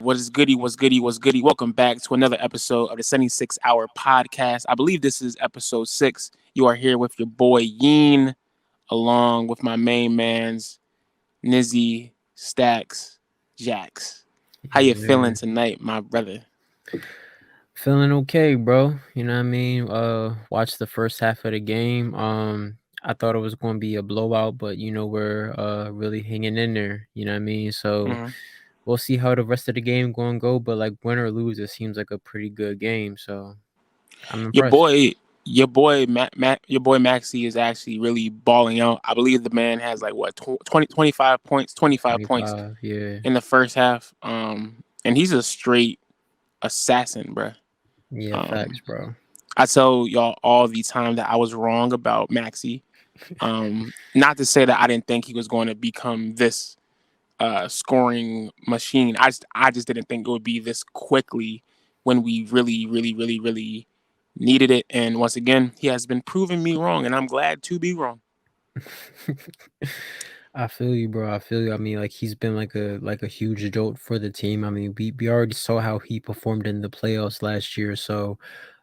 What is goody? What's goody? What's goody? Welcome back to another episode of the 76 Hour Podcast. I believe this is episode 6. You are here with your boy Yeen, along with my main mans, Nizzy, Stacks, Jax. How you feeling Man, tonight, my brother? feeling okay, bro. You know what I mean? Watched the first half of the game. I thought it was going to be a blowout, but we're really hanging in there. You know what I mean? So Mm-hmm. we'll see how the rest of the game going to go. But like win or lose, it seems like a pretty good game. So I'm Your impressed. boy, your boy Maxi is actually really balling out. I believe the man has like what 20, 25 points, 25 points 25, yeah, in the first half. And he's a straight assassin, bruh. yeah, Um, facts, bro. I tell y'all all the time that I was wrong about Maxi. Not to say that I didn't think he was going to become this scoring machine. I just didn't think it would be this quickly when we really needed it. And once again, he has been proving me wrong, and I'm glad to be wrong. I feel you, bro. I feel you. I mean, like he's been like a huge jolt for the team. I mean, we already saw how he performed in the playoffs last year. So,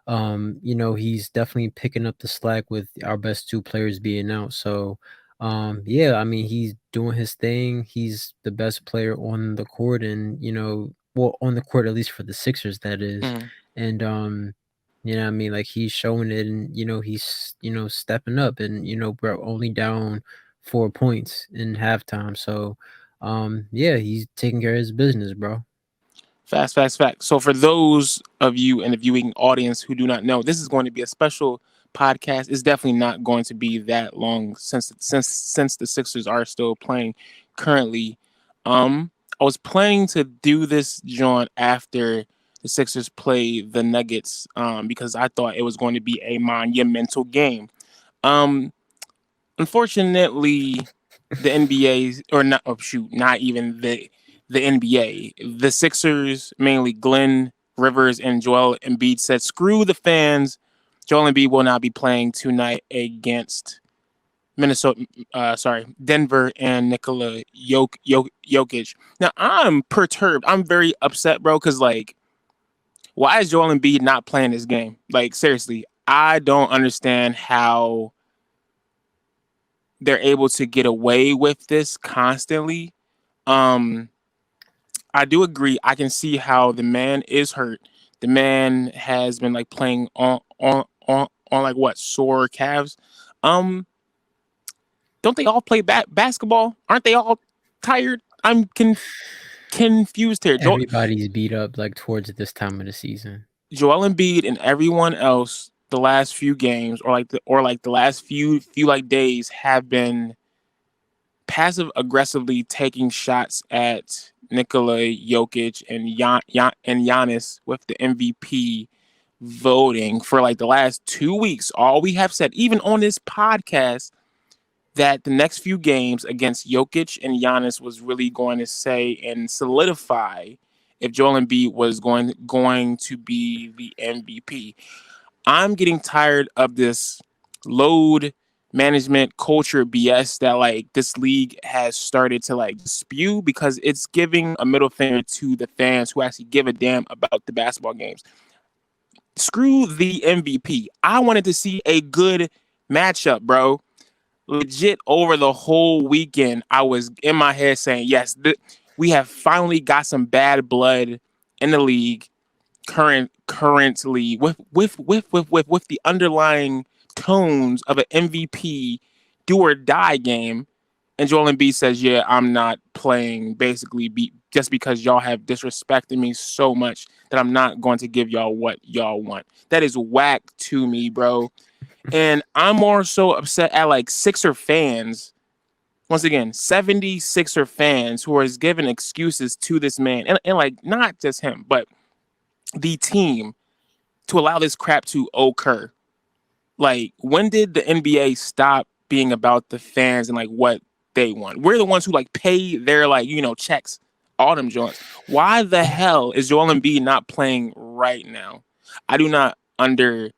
he's definitely picking up the slack with our best two players being out. So, yeah, I mean, he's doing his thing. He's the best player on the court, and well, on the court at least for the Sixers, that is. Mhm. And I mean, like he's showing it, and he's stepping up, and we're only down 4 points in halftime. So, yeah, he's taking care of his business, bro. Fast. So for those of you in the viewing audience who do not know, this is going to be a special podcast. It's definitely not going to be that long since the Sixers are still playing currently. I was planning to do this, John, after the Sixers play the Nuggets, because I thought it was going to be a monumental game. Um, Unfortunately, the NBA or not, oh shoot, not even the NBA. The Sixers, mainly Glenn Rivers and Joel Embiid, said, "Screw the fans. Joel Embiid will not be playing tonight against Denver and Jokic." Now I'm perturbed. I'm very upset, bro, because like, why is Joel Embiid not playing this game? Like seriously, I don't understand how they're able to get away with this constantly. Um, I do agree. I can see how the man is hurt. The man has been like playing on like what sore calves. Um, don't they all play basketball? Aren't they all tired? I'm confused here. Everybody's beat up like towards this time of the season. Joel Embiid and everyone else the last few games or the last few like days have been passive aggressively taking shots at Nikola Jokic and Giannis with the MVP voting for like the last 2 weeks. All we have said, even on this podcast, that the next few games against Jokic and Giannis was really going to say and solidify if Joel Embiid was going to be the MVP. I'm getting tired of this load management culture BS that like this league has started to like spew because it's giving a middle finger to the fans who actually give a damn about the basketball games. Screw the MVP. I wanted to see a good matchup, bro. Legit over the whole weekend, I was in my head saying, yes, we have finally got some bad blood in the league currently with the underlying tones of an MVP do or die game. And Joel Embiid says, "Yeah, I'm not playing. Basically, just because y'all have disrespected me so much that I'm not going to give y'all what y'all want." That is whack to me, bro. And I'm more so upset at like Sixer fans. Once again, 76er fans who are giving excuses to this man, and like not just him, but the team to allow this crap to occur. Like, when did the NBA stop being about the fans and like what they want? We're the ones who like pay their like checks, all them joints. Why the hell is Joel Embiid not playing right now? I do not understand.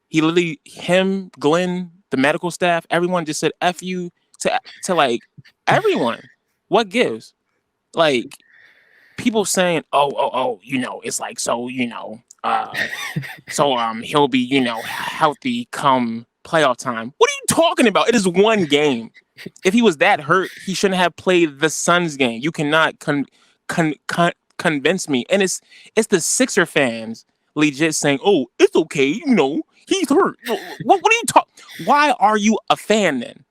He literally, him, Glenn, the medical staff, everyone just said "f you" to like everyone. What gives? Like people saying, it's like he'll be healthy come playoff time. What are you talking about? It is one game. If he was that hurt, he shouldn't have played the Suns game. You cannot convince me. And it's the Sixer fans legit saying, "Oh, it's okay, he's hurt." What are you talking? Why are you a fan then?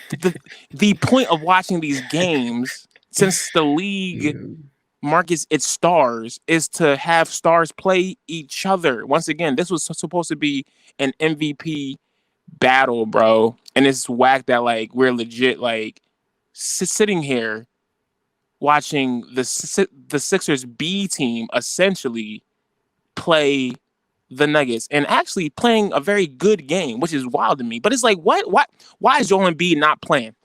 The the point of watching these games, since the league Yeah. markets its stars, is to have stars play each other. Once again, this was supposed to be an MVP battle, bro. And it's whack that like we're legit like sitting here watching the Sixers B team essentially play the Nuggets and actually playing a very good game, which is wild to me. But it's like, what? Why is Joel Embiid not playing?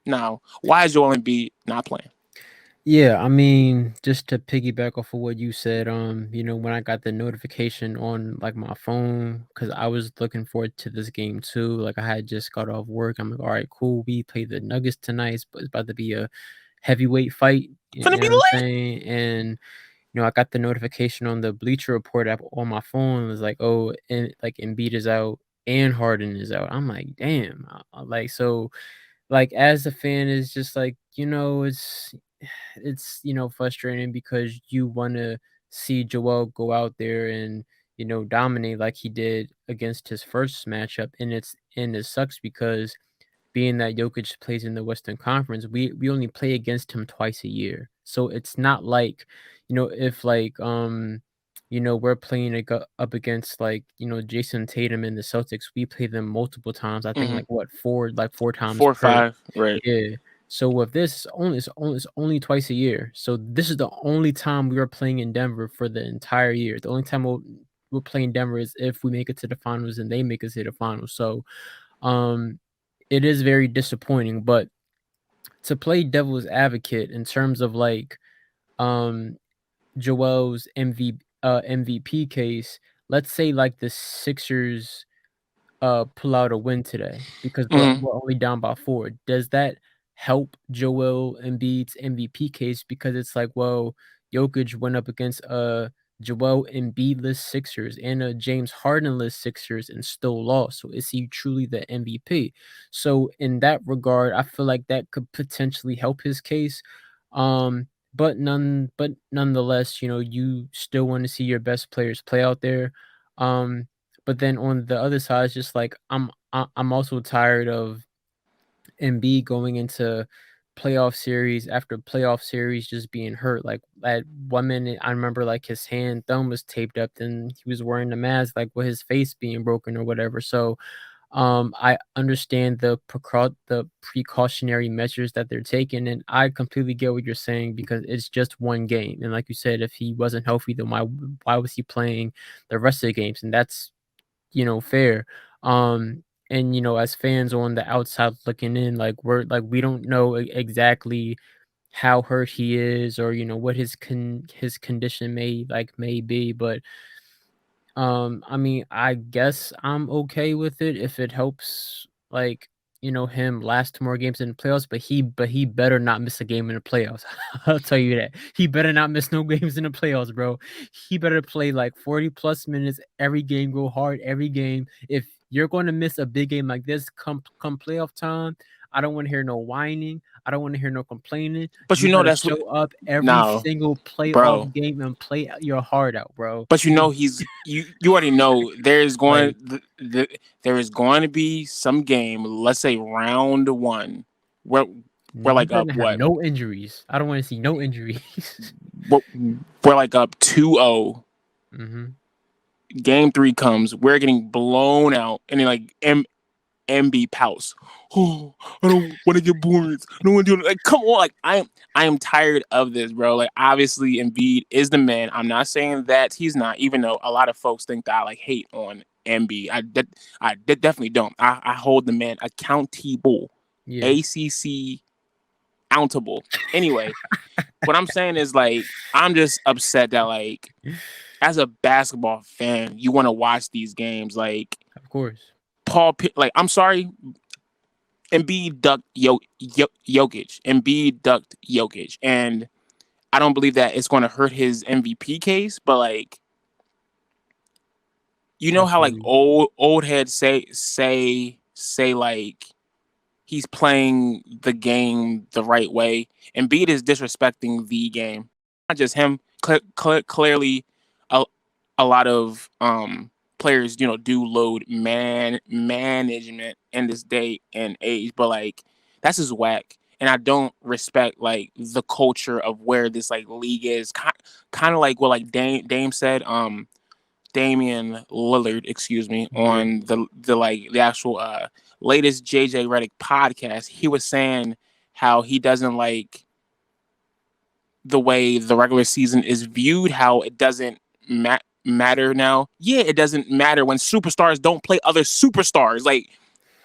Now, why is Joel Embiid not playing? Yeah, I mean, just to piggyback off of what you said, when I got the notification on like my phone, because I was looking forward to this game too. Like I had just got off work. I'm like, all right, cool. We play the Nuggets tonight, but it's about to be a heavyweight fight. You Gonna know be what I'm lit. saying? And I got the notification on the Bleacher Report app on my phone. It was like, oh, and like Embiid is out and Harden is out. I'm like, damn. Like so, like as a fan, is just like it's frustrating because you want to see Joel go out there and dominate like he did against his first matchup, and it sucks because being that Jokic plays in the Western Conference, we only play against him twice a year. So it's not like, if like we're playing up against like, Jason Tatum and the Celtics, we play them multiple times. I think Mm-hmm. like what four times per. 4 or 5, right? Yeah. So with this, it's only twice a year. So this is the only time we are playing in Denver for the entire year. The only time we're playing Denver is if we make it to the finals and they make it to the finals. So um it is very disappointing, but to play devil's advocate in terms of like um Joel's MVP case, let's say like the Sixers pull out a win today because Mm-hmm. we're only down by 4. Does that help Joel Embiid's MVP case? Because it's like, well, Jokic went up against Joel Embiid-less Sixers and a James Harden-less Sixers and still lost. So is he truly the MVP? So in that regard, I feel like that could potentially help his case. But nonetheless, you still want to see your best players play out there. Um, but then on the other side, it's just like I'm also tired of Embiid going into playoff series after playoff series just being hurt. Like at 1 minute, I remember like his thumb was taped up, then he was wearing the mask, like with his face being broken or whatever. So I understand the precautionary measures that they're taking, and I completely get what you're saying because it's just one game. And like you said, if he wasn't healthy, then why was he playing the rest of the games? And that's fair. And as fans on the outside looking in, like we don't know exactly how hurt he is or what his condition may be, but I mean, I guess I'm okay with it if it helps, like, him last more games in the playoffs, but he better not miss a game in the playoffs. I'll tell you that. He better not miss no games in the playoffs, bro. He better play like 40 plus minutes every game, go hard every game. If you're going to miss a big game like this come playoff time, I don't want to hear no whining. I don't want to hear no complaining. But You better that's what show up every now, single bro. playoff game and play your heart out, bro. But you already know Like, there is going to be some game. Let's say round one, where we're he like better up not have what? no injuries. I don't wanna see no injuries. We're, we're like up 2-0. Mhm. Game three comes, we're getting blown out, and then like MB pouts. Oh, I don't want to get points. I don't want to do it. Like, come on. Like, I am tired of this, bro. Like, obviously, Embiid is the man. I'm not saying that he's not, even though a lot of folks think that I like hate on Embiid. I definitely don't. I hold the man accountable. Yeah, ACC accountable. Anyway, what I'm saying is like I'm just upset that like as a basketball fan, you want to watch these games like of course. Like I'm sorry, Embiid ducked Jokic. Embiid ducked Jokic, and I don't believe that it's going to hurt his MVP case, but like you I know how feel like you. old heads say like he's playing the game the right way. Embiid is disrespecting the game. Not just him. Clearly, a, a lot of players, do load management in this day and age, but like that's just whack. And I don't respect like the culture of where this like league is. Kind of like what like Dame said. Damian Lillard, excuse me, Yeah. on the like the actual latest JJ Redick podcast. He was saying how he doesn't like the way the regular season is viewed, how it doesn't matter now. Yeah, it doesn't matter when superstars don't play other superstars. Like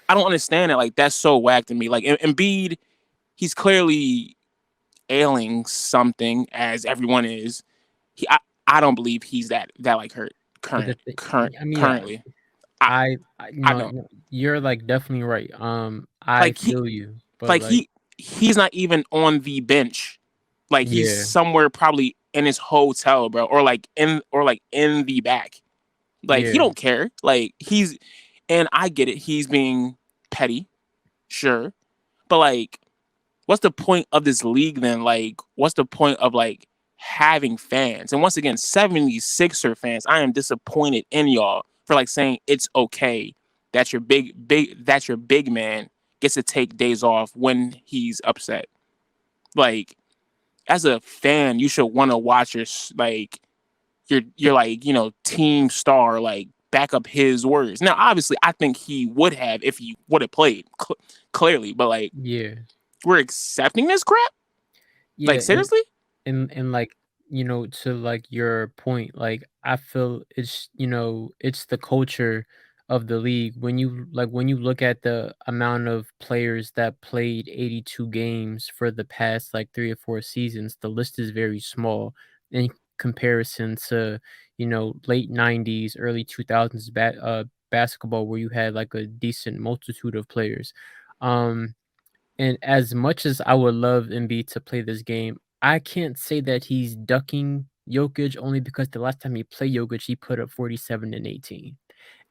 I don't understand it. Like that's so whack to me. Like Embiid, he's clearly ailing something, as everyone is. He, I don't believe he's that like hurt But the thing, I mean, currently. I I I no, don't no, you're like definitely right. I like he feel you, but like like, he's not even on the bench. Like he's yeah, somewhere probably in his hotel, bro, or like in the back. Like he yeah, don't care. Like and I get it. He's being petty, sure, but like, what's the point of this league then? Like, what's the point of like having fans? And once again, 76er fans, I am disappointed in y'all for like saying it's okay that your big man gets to take days off when he's upset. Like, as a fan, you should want to watch your like team star like back up his words. Now, obviously, I think he would have if he would have played clearly, but like yeah, we're accepting this crap. Like yeah, seriously? and like, to like your point, like I feel it's, it's the culture of the league. When you look at the amount of players that played 82 games for the past like 3 or 4 seasons, the list is very small in comparison to, late 90s, early 2000s basketball, where you had like a decent multitude of players. Um and as much as I would love Embiid to play this game, I can't say that he's ducking Jokic, only because the last time he played Jokic, he put up 47 and 18.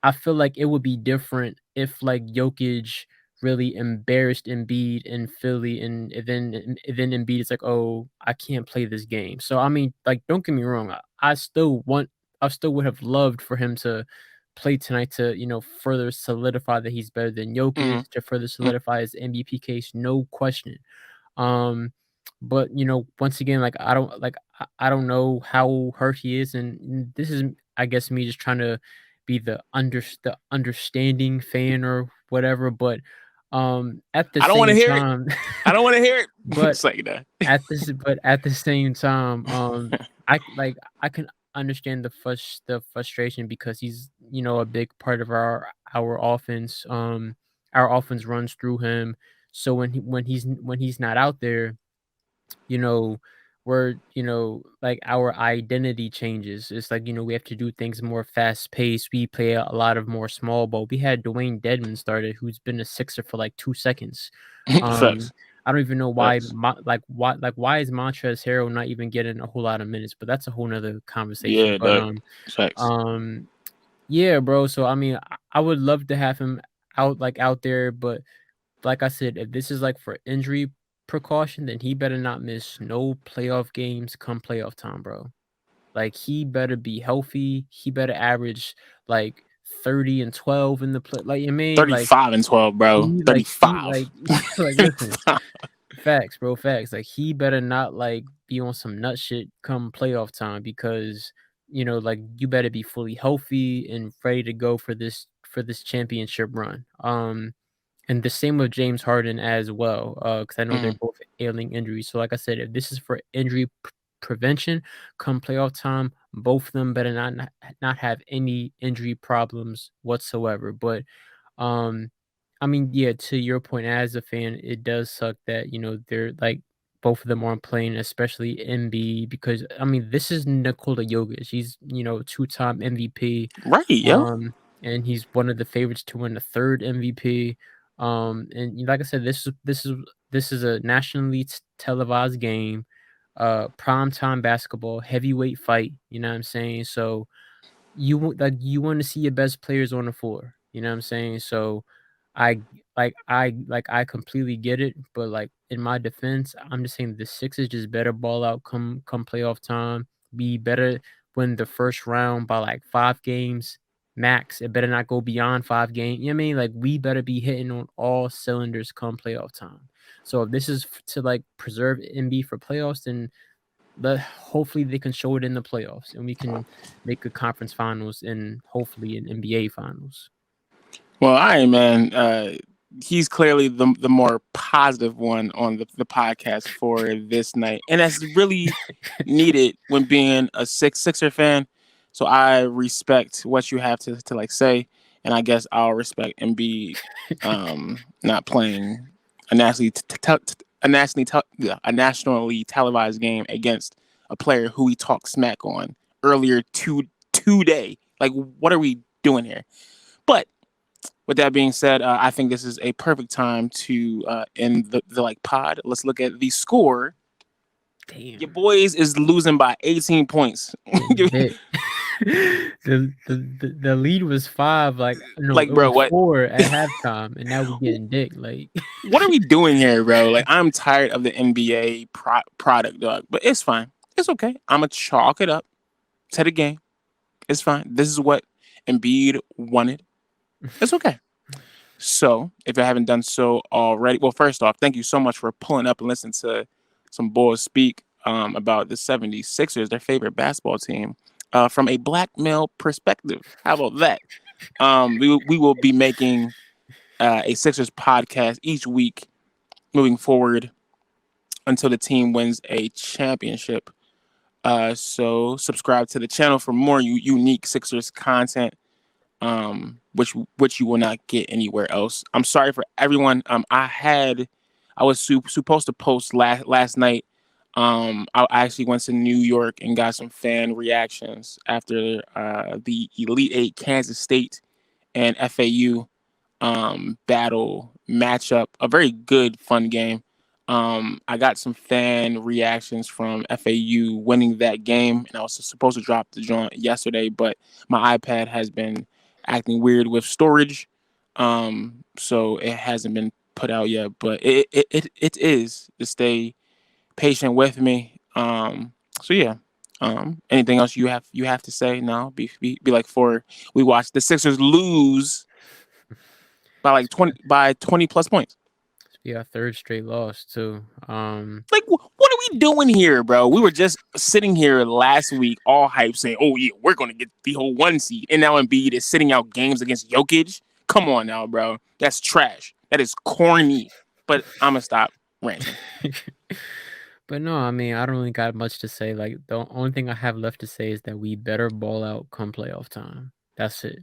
I feel like it would be different if like Jokic really embarrassed Embiid in Philly, and then Embiid is like, "Oh, I can't play this game." So I mean, like, don't get me wrong, I still would have loved for him to play tonight to, further solidify that he's better than Mm-hmm. Jokic, to further solidify his MVP case, no question. Um, but once again, like I don't know how hurt he is, and this is, I guess, me just trying to be the understanding fan or whatever. But at the I don't want to same hear it. time, I don't want to hear it. but It's like that. at the same time, I can understand the frustration, because he's, a big part of our offense. Our offense runs through him. So when he's not out there, you know, like, our identity changes. It's like, we have to do things more fast paced. We play a lot of more small ball. We had Dwayne Dedman started, who's been a Sixer for like 2 seconds. Facts. Um, I don't even know why, Facts. why is Montrezl Harrell not even getting a whole lot of minutes? But that's a whole nother conversation. Yeah, But that facts. um, yeah, bro. So I mean, I would love to have him out there, but like I said, if this is like for injury precaution, then he better not miss no playoff games come playoff time, bro. Like, he better be healthy. He better average like 30 and 12 in the play. Like, I mean, like 35-12, bro. he 35. like like, listen, facts, bro, facts. Like, he better not like be on some nut shit come playoff time, because like, you better be fully healthy and ready to go for this championship run. And the same with James Harden as well, because I know they're Mhm. both ailing injuries. So, like I said, if this is for injury prevention, come playoff time, both of them better not have any injury problems whatsoever. But um, I mean, yeah, to your point, as a fan, it does suck that, they're like, both of them aren't playing, especially MB, because I mean, this is Nikola Jokic. He's, two-time MVP, Right, yo. um, and he's one of the favorites to win the third MVP. And like I said, this is a nationally televised game. primetime basketball, heavyweight fight, you know what I'm saying? So you want to see your best players on the floor, you know what I'm saying? So I I completely get it, but like in my defense, I'm just saying the Sixers just better ball out come playoff time, be better win the first round by like 5 games max. It better not go beyond 5 games. You know what I mean? Like we better be hitting on all cylinders come playoff time. So if this is to like preserve MB for playoffs, then hopefully they can show it in the playoffs and we can make a conference finals and hopefully an NBA finals. Well, all right, man. He's clearly the more positive one on the podcast for this night, and that's really needed when being a Sixer fan. So I respect what you have to like say, and I guess I'll respect Embiid not playing a a nationally televised game against a player who he talked smack on earlier today. Like, what are we doing here? But with that being said, I think this is a perfect time to end the like pod. Let's look at the score. Your Damn. boys is losing by 18 points. Getting dick. The lead was 5, like no, Like, it bro, was what 4 at halftime, and now we getting dick. Like what are we doing here, bro? Like, I'm tired of the NBA product, dog. But it's fine. It's okay. I'm gonna chalk it up to the game. It's fine. This is what Embiid wanted. It's okay. So, if you haven't done so already, well, first off, thank you so much for pulling up and listening to some boys speak about the 76ers, their favorite basketball team, from a black male perspective. How about that? We will be making a Sixers podcast each week moving forward until the team wins a championship. So, subscribe to the channel for more unique Sixers content, which you will not get anywhere else. I'm sorry for everyone. I was supposed to post last night. I actually went to New York and got some fan reactions after the Elite Eight Kansas State and FAU battle matchup. A very good, fun game. I got some fan reactions from FAU winning that game, and I was supposed to drop the joint yesterday, but my iPad has been acting weird with storage, so it hasn't been put out yet. But it is. Just stay patient with me. So yeah. Anything else you have to say? No, be like for we watched the Sixers lose by like 20 plus points. be our third straight loss too. Like, what are we doing here, bro? We were just sitting here last week, all hype, saying, "Oh yeah, we're gonna get the whole 1 seed," and now Embiid is sitting out games against Jokic. Come on now, bro. That's trash. That is corny. But I'm gonna stop ranting. But no, I mean, I don't really got much to say. Like the only thing I have left to say is that we better ball out come playoff time. That's it.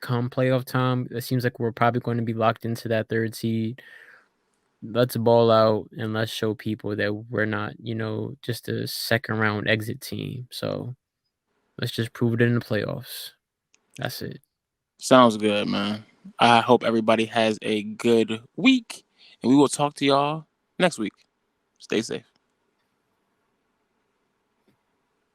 Come playoff time, it seems like we're probably going to be locked into that third seed. Let's ball out and let's show people that we're not, just a second round exit team. So let's just prove it in the playoffs. That's it. Sounds good, man. I hope everybody has a good week, and we will talk to y'all next week. Stay safe.